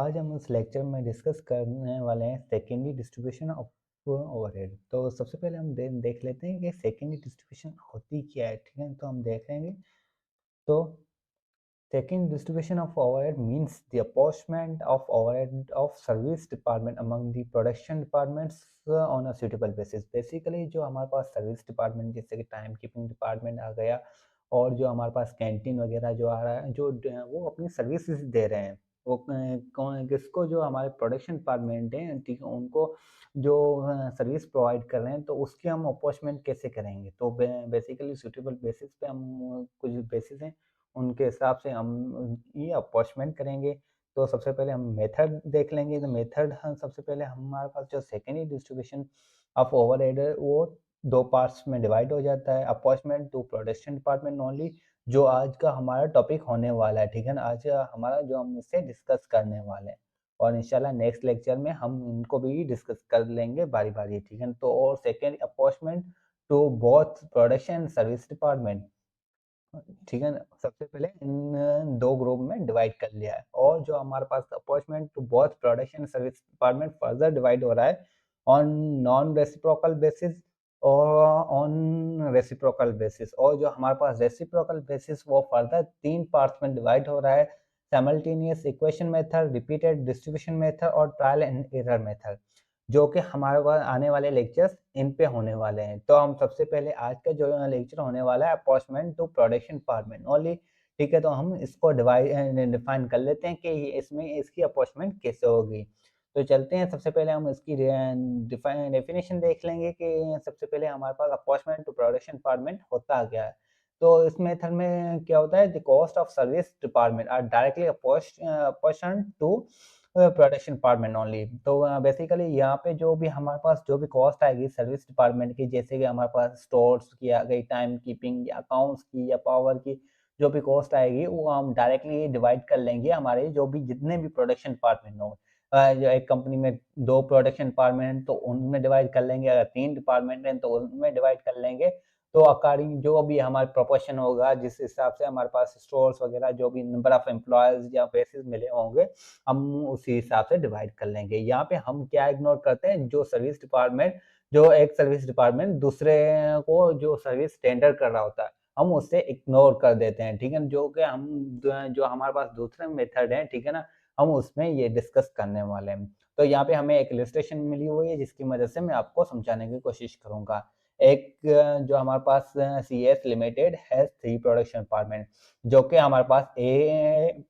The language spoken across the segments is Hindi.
आज हम इस लेक्चर में डिस्कस करने वाले हैं सेकेंडरी डिस्ट्रीब्यूशन ऑफ ओवरहेड। तो सबसे पहले हम देख लेते हैं कि सेकेंडरी डिस्ट्रीब्यूशन होती क्या है। ठीक है, तो हम देखेंगे। तो second distribution of overhead means the apportionment of overhead of service department among the production departments on a suitable basis. Basically जो हमारे पास सर्विस डिपार्टमेंट जैसे कि टाइम कीपिंग डिपार्टमेंट आ गया, और जो हमारे पास कैंटीन वगैरह जो आ रहा है, जो वो अपनी सर्विसेज दे रहे हैं, वो कौन किसको, जो हमारे प्रोडक्शन डिपार्टमेंट है, ठीक है, उनको जो सर्विस प्रोवाइड कर रहे हैं, तो उसकी हम अपॉर्चमेंट कैसे करेंगे। तो बेसिकली सूटेबल बेसिस पे हम कुछ बेसिस हैं, उनके हिसाब से हम ये अपॉर्चमेंट करेंगे। तो सबसे पहले हम मेथड देख लेंगे। तो मेथड हम सबसे पहले हमारे पास जो सेकेंडरी डिस्ट्रीब्यूशन ऑफ ओवरहेड है वो दो पार्ट्स में डिवाइड हो जाता है। अपॉर्चमेंट टू प्रोडक्शन डिपार्टमेंट ओनली, जो आज का हमारा टॉपिक होने वाला है। ठीक है ना, आज हमारा जो हम इससे डिस्कस करने वाले हैं, और इंशाल्लाह नेक्स्ट लेक्चर में हम इनको भी डिस्कस कर लेंगे बारी बारी। ठीक है, तो और second apportionment to both production service department. ठीक है ना, सबसे पहले इन दो ग्रुप में डिवाइड कर लिया है, और जो हमारे पास apportionment to both production service department further divide हो रहा है ऑन नॉन रेसिप्रोकल बेसिस और ऑन रेसिप्रोकल बेसिस। और जो हमारे पास रेसिप्रोकल बेसिस वो फर्दर तीन पार्ट्स में डिवाइड हो रहा है: simultaneous equation method, repeated distribution method और ट्रायल एंड एरर मेथड, जो कि हमारे पास आने वाले लेक्चर्स इन पे होने वाले हैं। तो हम सबसे पहले आज का जो लेक्चर होने वाला है अपॉर्चमेंट टू प्रोडक्शन डिपार्टमेंट ओनली। ठीक है, तो हम इसको डिफाइन कर लेते हैं कि इसमें इसकी अपॉर्चमेंट कैसे होगी। तो चलते हैं, सबसे पहले हम इसकी डेफिनेशन देख लेंगे कि सबसे पहले हमारे पास अपॉर्चमेंट टू प्रोडक्शन डिपार्टमेंट होता क्या है। तो इस मेथड में क्या होता है, the cost of service department are directly apportion to production department only. तो बेसिकली यहाँ पे जो भी हमारे पास जो भी कॉस्ट आएगी सर्विस डिपार्टमेंट की, जैसे कि हमारे पास स्टोर्स की आ गई, टाइम कीपिंग या अकाउंट्स की या पावर की जो भी कॉस्ट आएगी, वो हम डायरेक्टली डिवाइड कर लेंगे हमारे जो भी जितने भी प्रोडक्शन डिपार्टमेंट हो। जो एक कंपनी में दो प्रोडक्शन डिपार्टमेंट तो उनमें डिवाइड कर लेंगे, अगर तीन डिपार्टमेंट हैं तो उनमें डिवाइड कर लेंगे। तो अकॉर्डिंग जो भी हमारा प्रोपोर्शन होगा, जिस हिसाब से हमारे पास स्टोर्स वगैरह जो भी नंबर ऑफ एम्प्लॉयज या बेसिस मिले होंगे, हम उसी हिसाब से डिवाइड कर लेंगे। यहाँ पे हम क्या इग्नोर करते हैं, जो सर्विस डिपार्टमेंट, जो एक सर्विस डिपार्टमेंट दूसरे को जो सर्विस टेंडर कर रहा होता है, हम उससे इग्नोर कर देते हैं। ठीक है, जो कि हम जो हमारे पास दूसरे मेथड है, ठीक है ना, हम उसमें ये डिस्कस करने वाले हैं। तो यहाँ पे हमें एक इलस्ट्रेशन मिली हुई है, जिसकी मदद से मैं आपको समझाने की कोशिश करूंगा। एक जो हमारे पास सी एस लिमिटेड है, थ्री प्रोडक्शन डिपार्टमेंट, जो कि हमारे पास ए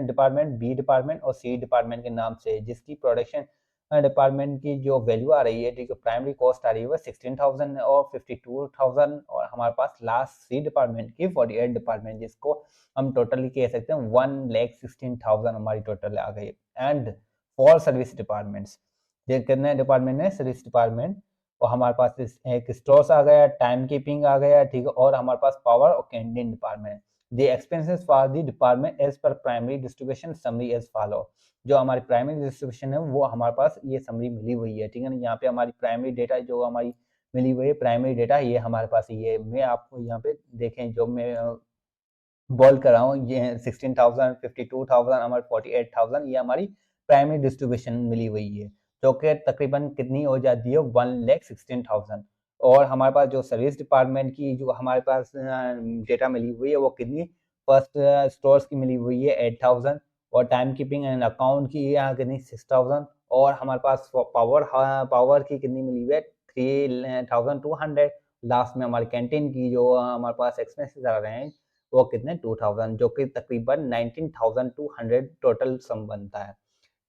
डिपार्टमेंट, बी डिपार्टमेंट और सी डिपार्टमेंट के नाम से, जिसकी प्रोडक्शन डिपार्टमेंट की जो वैल्यू आ रही है, ठीक है, प्राइमरी कॉस्ट आ रही है वो 16,000 और 52,000, और हमारे पास लास्ट सी डिपार्टमेंट की 48 डिपार्टमेंट, जिसको हम टोटली कह सकते हैं 1,16,000 हमारी टोटल आ गई। एंड फॉर सर्विस डिपार्टमेंट्स, ये कितने डिपार्टमेंट है सर्विस डिपार्टमेंट, और हमारे पास एक स्टोर्स आ गया, टाइम कीपिंग आ गया, ठीक है, और हमारे पास पावर और canteen department. The expenses for the department as per primary distribution summary as follow. जो हमारी प्राइमरी डिस्ट्रीब्यूशन है वो हमारे पास ये समरी मिली हुई है। ठीक है ना, यहाँ पे हमारी प्राइमरी डेटा जो हमारी मिली हुई है, प्राइमरी डेटा ये हमारे पास ये मैं आपको यहाँ पे देखें, जो मैं बोल कर रहा हूँ, ये 16,000, 52,000, हमारे 48,000, ये हमारी प्राइमरी डिस्ट्रीब्यूशन मिली हुई है, जो कि तकरीबन कितनी हो जाती है 1,16,000। और हमारे पास जो सर्विस डिपार्टमेंट की जो हमारे पास डेटा मिली हुई है वो कितनी, फर्स्ट स्टोर्स की मिली हुई है 8,000, और टाइम कीपिंग एंड अकाउंट की यहाँ कितनी 6,000, और हमारे पास पावर की कितनी मिली हुई है 3,200। लास्ट में हमारी कैंटीन की जो हमारे पास एक्सपेंसेस आ रहे हैं वो कितने 2000, जो कि तकरीबन 19,200 टोटल सम बनता है।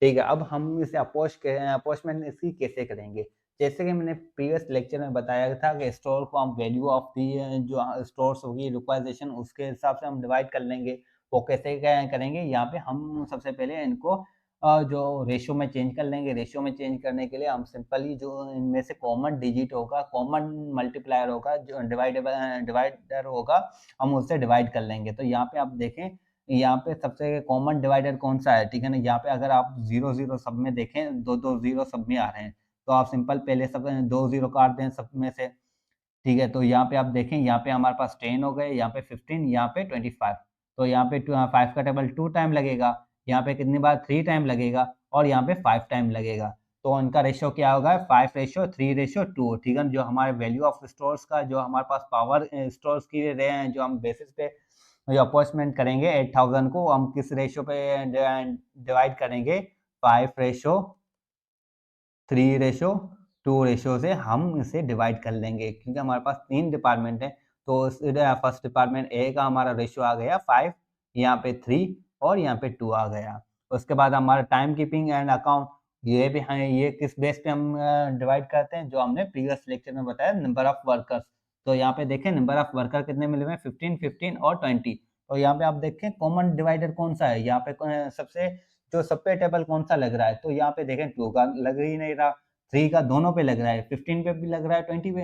ठीक है, अब हम इसे अप्रोचमेंट इसकी कैसे करेंगे। जैसे कि मैंने प्रीवियस लेक्चर में बताया था कि स्टोर को हम वैल्यू ऑफ दी जो स्टोर्स होगी रिक्वायजेशन, उसके हिसाब से हम डिवाइड कर लेंगे। वो कैसे करेंगे, यहाँ पे हम सबसे पहले इनको जो रेशियो में चेंज कर लेंगे। रेशियो में चेंज करने के लिए हम सिंपली जो इनमें से कॉमन डिजिट होगा, कॉमन मल्टीप्लायर होगा, जो डिवाइडर होगा, हम उससे डिवाइड कर लेंगे। तो यहाँ पे आप देखें, यहाँ पे सबसे कॉमन डिवाइडर कौन सा है, ठीक है ना, यहाँ पे अगर आप 0 0 सब में देखें, दो दो जीरो सब में आ रहे हैं, तो आप सिंपल पहले सब 2 0 काट दें सब में से। ठीक है, तो यहाँ पे आप देखें, यहाँ पे हमारे पास 10 हो गए, यहाँ पे 15, यहाँ पे 25। तो यहाँ पे 5 का टेबल 2 टाइम लगेगा। यहाँ पे कितनी बार 3 टाइम लगेगा और यहाँ पे 5 टाइम लगेगा। तो इनका रेशियो क्या होगा 5:3:2, ठीक है। जो हमारे वैल्यू ऑफ स्टोर्स का जो हमारे पास पावर स्टोर्स की जो हम बेसिस पे जो अपॉइंटमेंट करेंगे 8000 को हम किस रेशियो पे डिवाइड करेंगे 5:3:2 रेशियो से हम इसे डिवाइड कर लेंगे, क्योंकि हमारे पास 3 डिपार्टमेंट है। तो फर्स्ट डिपार्टमेंट ए का हमारा रेशियो आ गया 5, यहाँ पे 3 और यहाँ पे 2 आ गया। उसके बाद हमारा टाइम कीपिंग एंड अकाउंट, ये भी है, ये किस बेस पे हम डिवाइड करते हैं, जो हमने प्रीवियस लेक्चर में बताया नंबर ऑफ वर्कर्स। तो यहाँ पे देखें नंबर ऑफ वर्कर कितने मिले हुए हैं 15, 15 और 20। और यहाँ पे आप देखें कॉमन डिवाइडर कौन सा है, यहाँ पे सबसे जो सब पे टेबल कौन सा लग रहा है, तो यहाँ पे देखें 2 का लग ही नहीं रहा, 3 का दोनों पे लग रहा है, 15 पे भी लग रहा है, 20 पे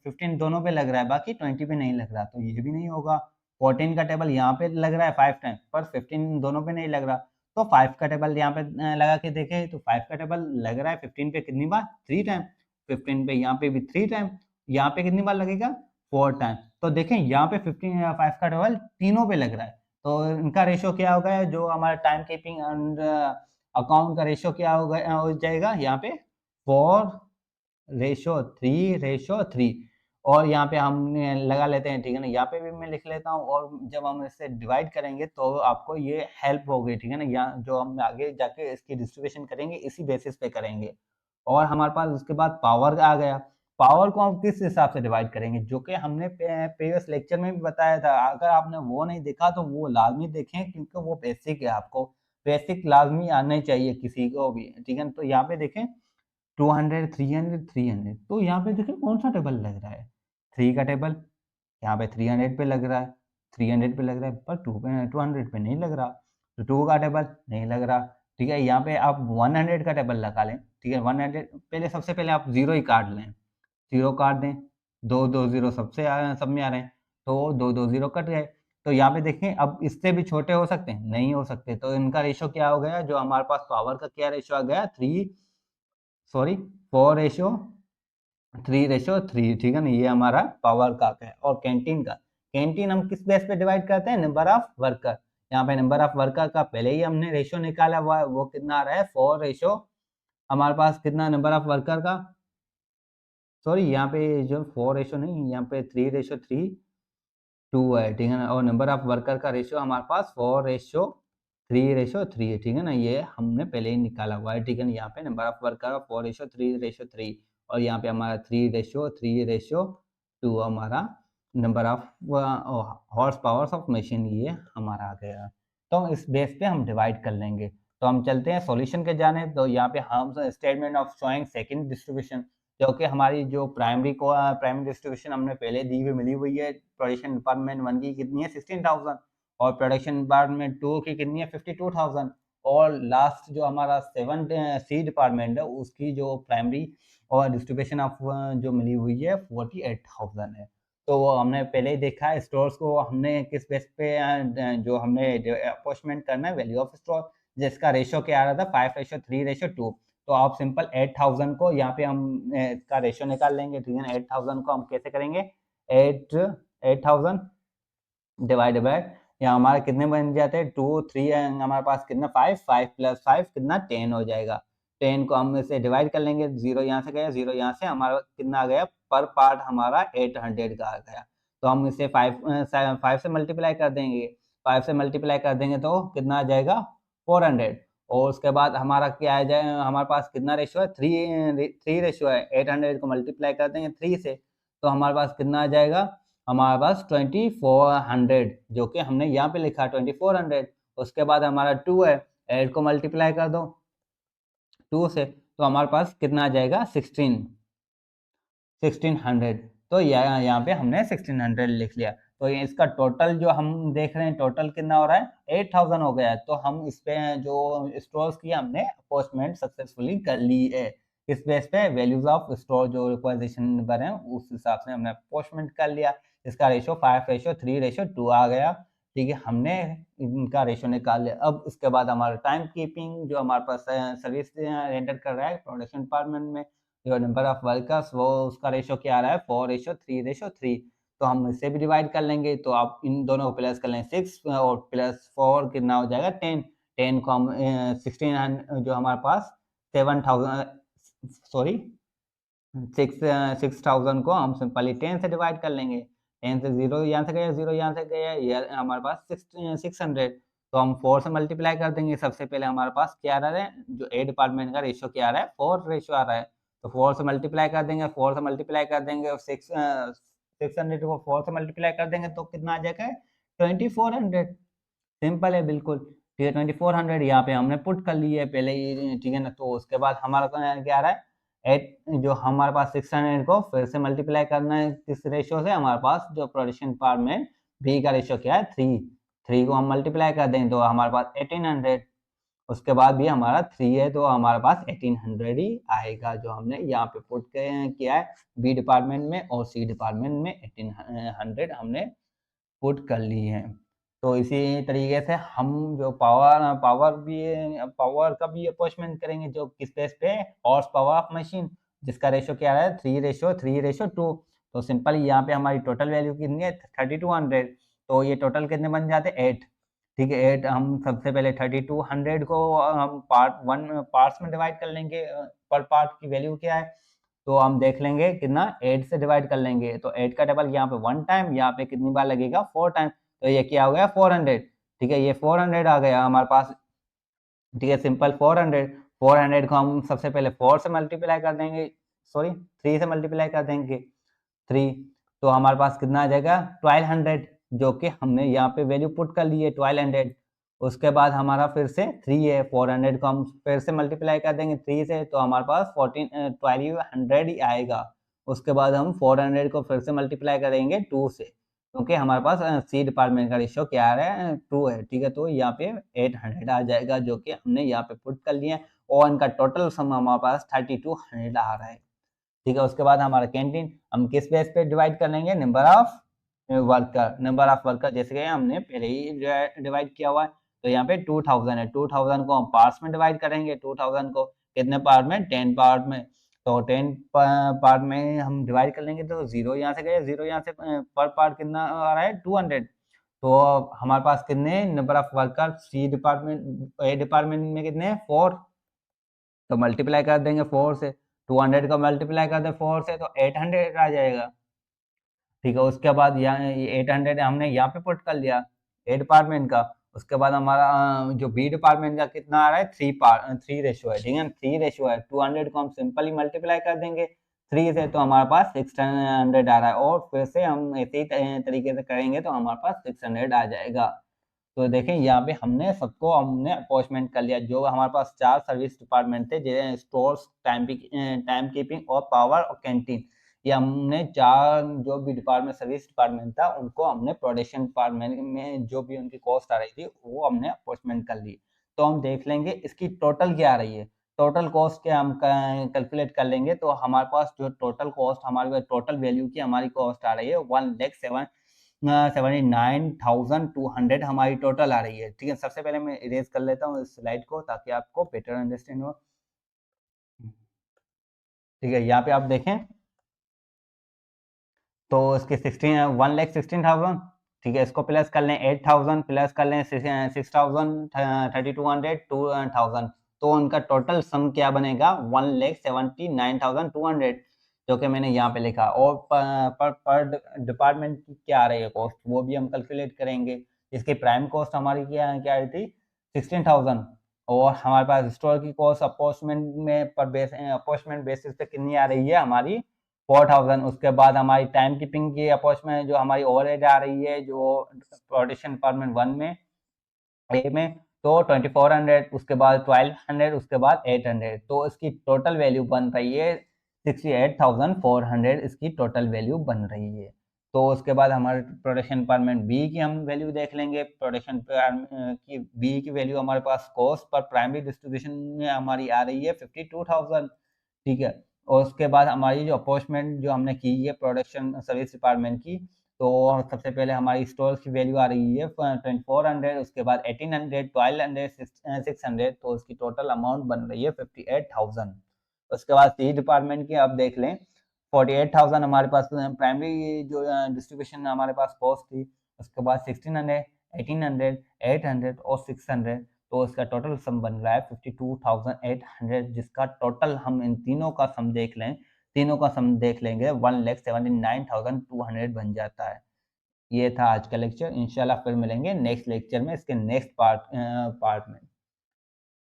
15 दोनों पे लग रहा है, बाकी 20 पे नहीं लग रहा, तो ये भी नहीं होगा। 14 का टेबल यहाँ पे लग रहा है 5 टाइम, पर 15 दोनों पे नहीं लग रहा। तो 5 का टेबल यहाँ पे लगा के देखें तो 5 का टेबल लग रहा है 15 पे कितनी बार 3 टाइम, 15 पे यहाँ पे भी 3 टाइम, यहाँ पे कितनी बार लगेगा 4 टाइम। तो देखें यहाँ पे 5 का टेबल तीनों पे लग रहा है। तो इनका रेशियो क्या होगा, जो हमारा टाइम कीपिंग एंड अकाउंट का रेशियो क्या होगा हो जाएगा यहाँ पे 4:3:3। और यहाँ पे हम लगा लेते हैं, ठीक है ना, यहाँ पे भी मैं लिख लेता हूँ। और जब हम इससे डिवाइड करेंगे तो आपको ये हेल्प होगी, ठीक है ना, यहाँ जो हम आगे जाके इसकी डिस्ट्रीब्यूशन करेंगे इसी बेसिस पे करेंगे। और हमारे पास उसके बाद पावर आ गया। पावर को हम किस हिसाब से डिवाइड करेंगे, जो कि हमने प्रीवियस लेक्चर में भी बताया था। अगर आपने वो नहीं देखा तो वो लाजमी देखें, क्योंकि वो बेसिक है, आपको बेसिक लाजमी आना ही चाहिए किसी को भी, ठीक है। तो यहाँ पे देखें 200, 300, 300, तो यहाँ पे देखें कौन सा टेबल लग रहा है, 3 का टेबल यहाँ पे 300 पे लग रहा है, 300 पे लग रहा है, पर 200 पे नहीं लग रहा। तो 2 का टेबल नहीं लग रहा, ठीक है। यहाँ पे आप 100 का टेबल लगा लें, ठीक है। 100 पहले, सबसे पहले आप 0 ही काट लें, 0 काट दें, 2 2 0 सबसे सब में आ रहे हैं, तो 2 2 0 कट गए। तो यहाँ पे देखें अब इससे भी छोटे हो सकते हैं, नहीं हो सकते। तो इनका रेशियो क्या हो गया, जो हमारे पास पावर का क्या रेशियो आ गया 4:3:3, ठीक है ना, ये हमारा पावर का है। और कैंटीन का, कैंटीन हम किस बेस पे डिवाइड करते हैं, नंबर ऑफ वर्कर। यहाँ पे नंबर ऑफ वर्कर का पहले ही हमने रेशियो निकाला हुआ है, वो कितना आ रहा है 4 रेशियो, हमारे पास कितना नंबर ऑफ वर्कर का, सॉरी यहाँ पे जो 4 रेशियो नहीं, यहाँ पे 3:3:2 है, ठीक है ना। और नंबर ऑफ वर्कर का रेशियो हमारे पास 4:3:3 है, ठीक है ना, ये हमने पहले ही निकाला हुआ है, ठीक है ना। यहाँ पे नंबर ऑफ वर्कर 4:3:3 और यहाँ पे हमारा 3:3:2 हमारा number of horse powers of machine, ये हमारा आ गया। तो इस बेस पे हम डिवाइड कर लेंगे। तो हम चलते हैं सॉल्यूशन के जाने। तो यहाँ पे हम statement of showing second distribution, क्योंकि हमारी जो प्राइमरी डिस्ट्रीब्यूशन हमने पहले दी हुई मिली हुई है, प्रोडक्शन डिपार्टमेंट 1 की कितनी है 16,000 और प्रोडक्शन डिपार्टमेंट 2 की कितनी है 52,000 और लास्ट जो हमारा 7 सी डिपार्टमेंट है उसकी जो प्राइमरी और डिस्ट्रीब्यूशन ऑफ जो मिली हुई है 48,000 है। तो वो हमने पहले ही देखा है, स्टोर्स को हमने किस बेस पे जो हमने अपॉइंटमेंट करना है वैल्यू ऑफ स्टोर, जिसका रेशियो क्या आ रहा था 5:3:2। तो आप सिंपल 8000 को यहाँ पे हम इसका रेशियो निकाल लेंगे, ठीक है ना। 8000 को हम कैसे करेंगे, 8000 डिवाइड बाय, यहाँ हमारे कितने बन जाते हैं 2 3 हमारे पास कितना 5 5 प्लस 5 कितना 10 हो जाएगा। 10 को हम इसे डिवाइड कर लेंगे, 0 यहाँ से गया, 0 यहाँ से, हमारा कितना आ गया पर पार्ट हमारा 800 का आ गया। तो हम इसे 5 से मल्टीप्लाई कर देंगे, 5 से मल्टीप्लाई कर देंगे तो कितना आ जाएगा 400। और उसके बाद हमारा क्या आ जाए, हमारे पास कितना रेशियो है 3 रेशियो है, 800 को मल्टीप्लाई कर देंगे 3 से, तो हमारे पास कितना आ जाएगा, हमारे पास 2400, जो कि हमने यहाँ पे लिखा 2400। उसके बाद हमारा 2 है, 8 को मल्टीप्लाई कर दो 2 से, तो हमारे पास कितना आ जाएगा 1600। तो यहाँ पे हमने 1600 लिख लिया। तो ये इसका टोटल जो हम देख रहे हैं, टोटल कितना हो रहा है 8000 हो गया है। तो हम इस पे जो स्टोर्स की हमने अपॉइंटमेंट सक्सेसफुली कर ली है, इस बेस पे वैल्यूज ऑफ स्टोर जो रिक्वायरेशन नंबर है उस हिसाब से हमने अपॉइंटमेंट कर लिया। इसका रेशियो 5:3:2 आ गया, ठीक है, हमने इनका रेशियो निकाल लिया। अब इसके बाद हमारा टाइम कीपिंग जो हमारे पास सर्विस रेंडर कर रहा है प्रोडक्शन डिपार्टमेंट में, जो नंबर ऑफ वर्कर्स वो उसका रेशियो क्या आ रहा है 4:3:3। तो हम इसे भी डिवाइड कर लेंगे, तो आप इन दोनों को प्लस कर लें 6 और +4 कितना हो जाएगा 10। 10 को हम 16 जो हमारे पास 7000 सॉरी 6000 को हम सिंपली 10 से डिवाइड कर लेंगे। 10 से 0 यहाँ से गया, 0 यहाँ से गया, ये हमारे पास 600, तो हम 4 से मल्टीप्लाई कर देंगे। सबसे पहले हमारे पास क्या आ रहा है, जो ए डिपार्टमेंट का रेशियो क्या आ रहा है, 4 रेशियो आ रहा है, तो 4 से मल्टीप्लाई कर देंगे, 4 से मल्टीप्लाई कर देंगे और 600 को 4 से मल्टीप्लाई कर देंगे तो कितना आ जाएगा, 2400। सिंपल है बिल्कुल, ठीक है। 2400 यहाँ पे हमने पुट कर ली है पहले ही, ठीक है ना। तो उसके बाद हमारा क्या आ रहा है, 8 जो हमारे पास 600 को फिर से मल्टीप्लाई करना है किस रेशियो से, हमारे पास जो प्रोडक्शन पार्ट में बी का रेशियो क्या है, 3 को हम मल्टीप्लाई कर देंगे तो हमारे पास 1800। उसके बाद भी हमारा 3 है तो हमारे पास 1800 ही आएगा, जो हमने यहाँ पे पुट किया है बी डिपार्टमेंट में, और सी डिपार्टमेंट में 1800 हमने पुट कर ली है। तो इसी तरीके से हम जो पावर का भी अप्रोचमेंट करेंगे, जो किस बेस पे, हॉर्स पावर ऑफ मशीन, जिसका रेशियो क्या है, 3:2। तो सिंपल यहाँ पे हमारी टोटल वैल्यू कितनी है, 3200। तो ये टोटल कितने बन जाते हैं, 8, ठीक है। 8 हम सबसे पहले 3200 को हम पार्ट्स में डिवाइड कर लेंगे, पर पार्ट की वैल्यू क्या है, तो हम देख लेंगे कितना, 8 से डिवाइड कर लेंगे। तो 8 का डबल यहाँ पे 1 टाइम, यहाँ पे कितनी बार लगेगा, 4 टाइम, तो ये क्या हो गया, 400, ठीक है। ये 400 आ गया हमारे पास, ठीक है। सिंपल 400 को हम सबसे पहले 4 से मल्टीप्लाई कर देंगे, सॉरी 3 से मल्टीप्लाई कर देंगे, 3, तो हमारे पास कितना आ जाएगा, 1200, जो कि हमने यहाँ पे वैल्यू पुट कर ली है 1200। उसके बाद हमारा फिर से 3 है, 400 को हम फिर से मल्टीप्लाई कर देंगे 3 से, तो हमारे पास 1200 ही आएगा। उसके बाद हम 400 को फिर से मल्टीप्लाई करेंगे 2 से, क्योंकि हमारे पास सी डिपार्टमेंट का रेशियो क्या आ रहा है, 2 है, ठीक है। तो यहाँ पे 800 आ जाएगा, जो कि हमने यहाँ पे पुट कर लिया है, और इनका टोटल सम हमारे पास 3200 आ रहा है, ठीक है। उसके बाद हमारा कैंटीन हम किस बेस पे डिवाइड कर लेंगे, नंबर ऑफ वर्कर, जैसे कि हमने पहले ही डिवाइड किया हुआ है। तो यहाँ पे 2000 है, 2000 को हम पार्ट्स में डिवाइड करेंगे, 2000 को कितने पार्ट में, 10 पार्ट में। तो 10 पार्ट में हम डिवाइड कर लेंगे, तो 0 यहाँ से गए, 0 यहाँ से, पर पार्ट कितना आ रहा है, 200। तो हमारे पास कितने number of worker C department, A department में कितने, 4, तो मल्टीप्लाई कर देंगे 4 से, 200 का मल्टीप्लाई कर दे 4 से तो 800 आ जाएगा, ठीक है। उसके बाद यहाँ 800 हमने यहाँ पे पुट कर लिया ए डिपार्टमेंट का। उसके बाद हमारा जो बी डिपार्टमेंट का कितना आ रहा है, 3 रेशियो है, ठीक है। 3 रेशियो है, 200 को हम सिंपली मल्टीप्लाई कर देंगे 3 से, तो हमारे पास 600 आ रहा है, और फिर से हम ऐसे ही तरीके से करेंगे तो हमारे पास 600 आ जाएगा। तो देखें यहाँ पे हमने अपॉइंटमेंट कर लिया। जो हमारे पास 4 सर्विस डिपार्टमेंट थे, जैसे स्टोर्स, टाइम कीपिंग और पावर और कैंटीन, ये हमने 4 जो भी डिपार्टमेंट, सर्विस डिपार्टमेंट था, उनको हमने प्रोडक्शन डिपार्टमेंट में जो भी उनकी कॉस्ट आ रही थी वो हमने अपॉइंटमेंट कर ली। तो हम देख लेंगे इसकी टोटल क्या आ रही है, टोटल कॉस्ट क्या हम कैलकुलेट कर लेंगे। तो हमारे पास जो टोटल कॉस्ट, हमारे टोटल वैल्यू की हमारी कॉस्ट आ रही है 1,79,200 हमारी टोटल आ रही है, ठीक है। सबसे पहले मैं इरेज कर लेता हूँ इस स्लाइड को, ताकि आपको बेटर अंडरस्टैंड हो, ठीक है। यहाँ पे आप देखें तो इसके 1,16,000, ठीक है। इसको प्लस कर लें 8,000, प्लस कर लें 6,000, 3,200, 2,000, तो उनका टोटल सम क्या बनेगा, 1,79,200, जो कि मैंने यहाँ पे लिखा। और पर डिपार्टमेंट की क्या आ रही है कॉस्ट, वो भी हम कैलकुलेट करेंगे। इसकी प्राइम कॉस्ट हमारी क्या क्या रही थी, 16,000, और हमारे पास स्टोर की कॉस्ट अप्रोक्सीमेट में अप्रोक्सीमेट बेसिस पे कितनी आ रही है, हमारी 4,000। उसके बाद हमारी टाइम कीपिंग की अप्रोक्सीमेट जो हमारी ओवरहेड आ रही है, जो प्रोडक्शन डिपार्टमेंट 1 में, ए में, तो 2400, उसके बाद 1200, उसके बाद 800, तो इसकी टोटल वैल्यू बन रही है 68,400, इसकी टोटल वैल्यू बन रही है। तो उसके बाद हमारे प्रोडक्शन डिपार्टमेंट बी की हम वैल्यू देख लेंगे। प्रोडक्शन की बी की वैल्यू हमारे पास कॉस्ट पर प्राइमरी डिस्ट्रीब्यूशन में हमारी आ रही है 52,000, ठीक है। और उसके बाद हमारी जो अपॉइंटमेंट जो हमने की है प्रोडक्शन सर्विस डिपार्टमेंट की, तो सबसे पहले हमारी स्टोर की वैल्यू आ रही है 2400, उसके बाद 1800, 1200, 600, तो उसकी टोटल अमाउंट बन रही है 58,000। उसके बाद सी डिपार्टमेंट की आप देख लें, 48,000 हमारे पास प्राइमरी जो डिस्ट्रीब्यूशन हमारे पास कॉस्ट थी। उसके बाद 1600, 1800, 800 और 600, तो इसका टोटल सम बन रहा है 52,800, जिसका टोटल हम इन तीनों का सम देख लें, तीनों का सम देख लेंगे 1,79,200 बन जाता है। ये था आज का लेक्चर। इंशाल्लाह फिर मिलेंगे नेक्स्ट लेक्चर में, इसके नेक्स्ट पार्ट में।